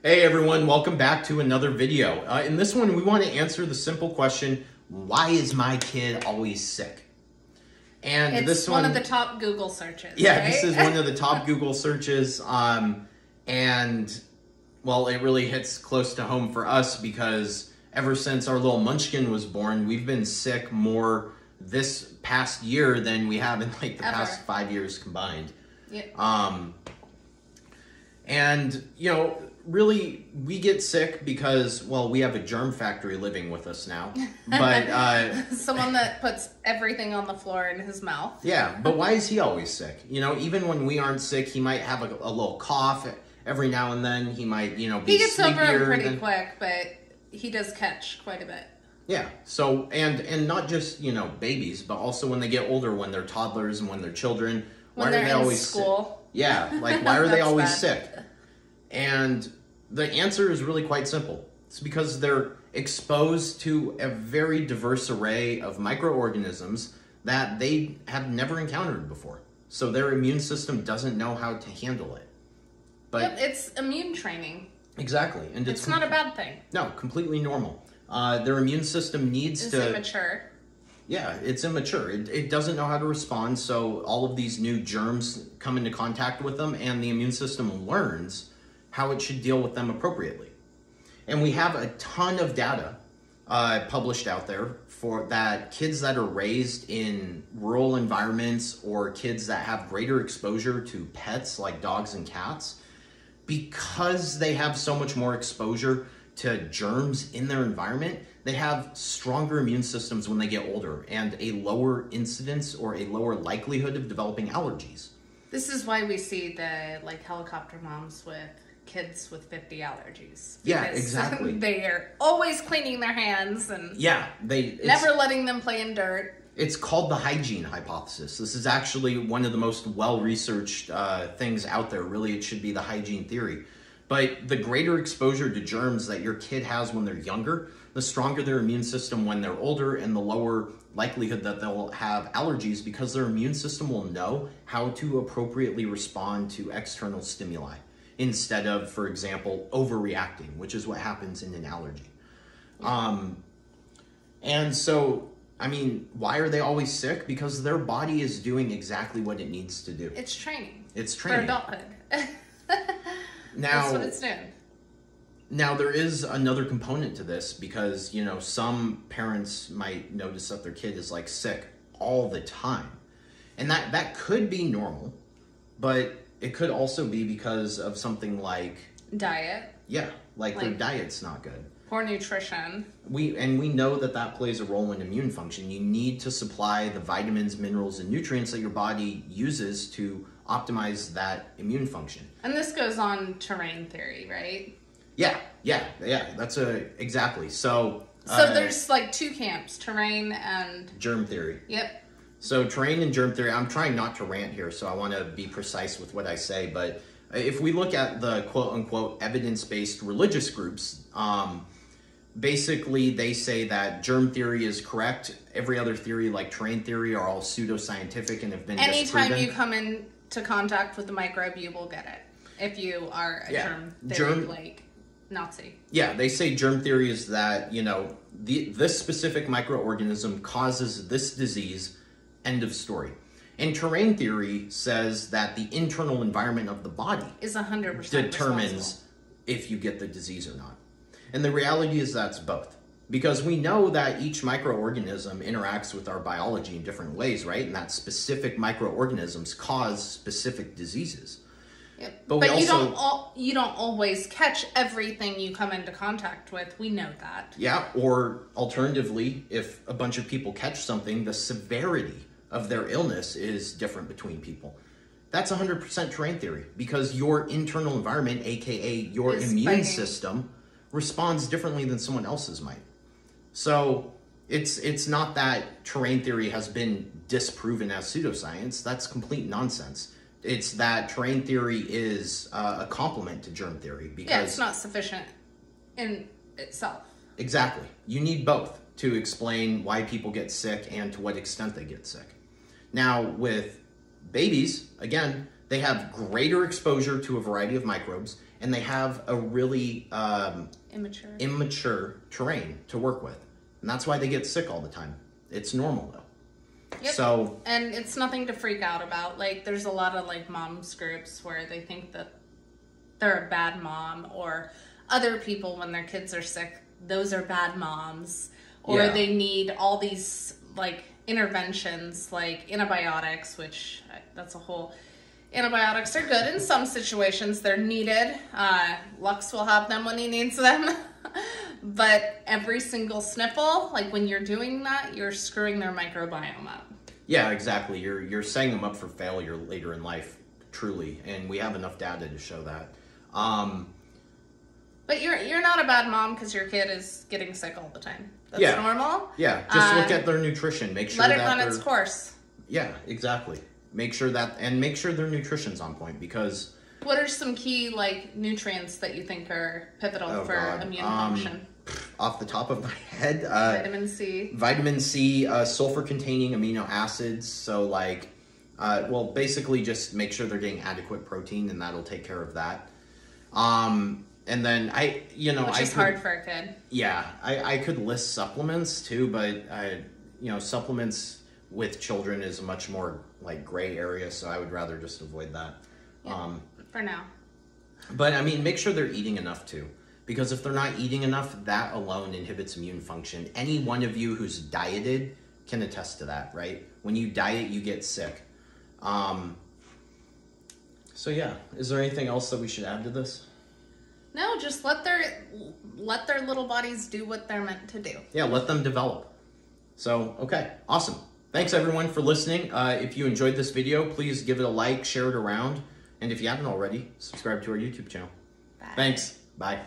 Hey everyone, welcome back to another video. In this one, we want to answer the simple question, why is my kid always sick? And it's this one of the top Google searches. Yeah, right? This is one of the top Google searches. And well, it really hits close to home for us because ever since our little munchkin was born, we've been sick more this past year than we have in like the past 5 years combined. Yep. And you know, really, we get sick because, well, we have a germ factory living with us now. But someone that puts everything on the floor in his mouth. Yeah, but why is he always sick? You know, even when we aren't sick, he might have a little cough every now and then. He might, you know, be He gets over it pretty than... quick, but he does catch quite a bit. Yeah. So, and not just, you know, babies, but also when they get older, when they're toddlers and when they're children. When they're in school. Sick? Yeah. Like, why are they always bad. sick? And the answer is really quite simple. It's because they're exposed to a very diverse array of microorganisms that they have never encountered before. So their immune system doesn't know how to handle it. But yep, it's immune training. Exactly. And it's not a bad thing. No, completely normal. Their immune system needs to... It's immature. Yeah, it's immature. It doesn't know how to respond, so all of these new germs come into contact with them, and the immune system learns how it should deal with them appropriately. And we have a ton of data published out there for that kids that are raised in rural environments or kids that have greater exposure to pets like dogs and cats, because they have so much more exposure to germs in their environment, they have stronger immune systems when they get older and a lower incidence or a lower likelihood of developing allergies. This is why we see the helicopter moms with kids with 50 allergies. Yeah, exactly. They are always cleaning their hands and never letting them play in dirt. It's called the hygiene hypothesis. This is actually one of the most well-researched things out there. Really, it should be the hygiene theory. But the greater exposure to germs that your kid has when they're younger, the stronger their immune system when they're older, and the lower likelihood that they'll have allergies because their immune system will know how to appropriately respond to external stimuli instead of, for example, overreacting, which is what happens in an allergy. And so, I mean, why are they always sick? Because their body is doing exactly what it needs to do. It's training. It's training. For adulthood. Now, that's what it's doing. Now, there is another component to this because, you know, some parents might notice that their kid is like sick all the time. And that could be normal, but it could also be because of something like... diet. Yeah, like their diet's not good. Poor nutrition. We know that plays a role in immune function. You need to supply the vitamins, minerals, and nutrients that your body uses to optimize that immune function. And this goes on terrain theory, right? Yeah, that's exactly. So there's like two camps, terrain and... germ theory. Yep. So terrain and germ theory, I'm trying not to rant here, so I want to be precise with what I say, but if we look at the quote-unquote evidence-based religious groups, basically they say that germ theory is correct. Every other theory, like terrain theory, are all pseudoscientific and have been disproven. Anytime you come into contact with the microbe, you will get it. If you are a germ theory, Nazi. Yeah, they say germ theory is that, you know, this specific microorganism causes this disease, end of story. And terrain theory says that the internal environment of the body is 100% determines if you get the disease or not. And the reality is that's both. Because we know that each microorganism interacts with our biology in different ways, right? And that specific microorganisms cause specific diseases. Yep. But you don't always catch everything you come into contact with. We know that. Yeah, or alternatively, if a bunch of people catch something, the severity of their illness is different between people. That's 100% terrain theory because your internal environment, aka your immune system, responds differently than someone else's might. So it's not that terrain theory has been disproven as pseudoscience. That's complete nonsense. It's that terrain theory is a complement to germ theory because it's not sufficient in itself. Exactly. You need both to explain why people get sick and to what extent they get sick. Now, with babies, again, they have greater exposure to a variety of microbes and they have a really immature terrain to work with. And that's why they get sick all the time. It's normal though. Yep. So, and it's nothing to freak out about. Like, there's a lot of like moms groups where they think that they're a bad mom, or other people when their kids are sick, those are bad moms, or they need all these like interventions like antibiotics, which that's a whole... Antibiotics are good in some situations. They're needed. Lux will have them when he needs them. But every single sniffle, like when you're doing that, you're screwing their microbiome up. Yeah, exactly. You're setting them up for failure later in life, truly. And we have enough data to show that. But you're not a bad mom because your kid is getting sick all the time. That's normal. Yeah, just look at their nutrition. Make sure let it run its course. Yeah, exactly. Make sure their nutrition's on point, because... What are some key like nutrients that you think are pivotal for immune function? Off the top of my head, vitamin C. Vitamin C, sulfur-containing amino acids. So like, well, basically just make sure they're getting adequate protein, and that'll take care of that. And then which is hard for a kid. Yeah, I could list supplements too, but supplements with children is a much more like gray area, so I would rather just avoid that. Yeah, for now. But I mean, make sure they're eating enough too, because if they're not eating enough, that alone inhibits immune function. Any one of you who's dieted can attest to that, right? When you diet, you get sick. So yeah, is there anything else that we should add to this? No, just let their little bodies do what they're meant to do. Yeah, let them develop. So, okay, awesome. Thanks everyone for listening. If you enjoyed this video, please give it a like, share it around, and if you haven't already, subscribe to our YouTube channel. Bye. Thanks. Bye.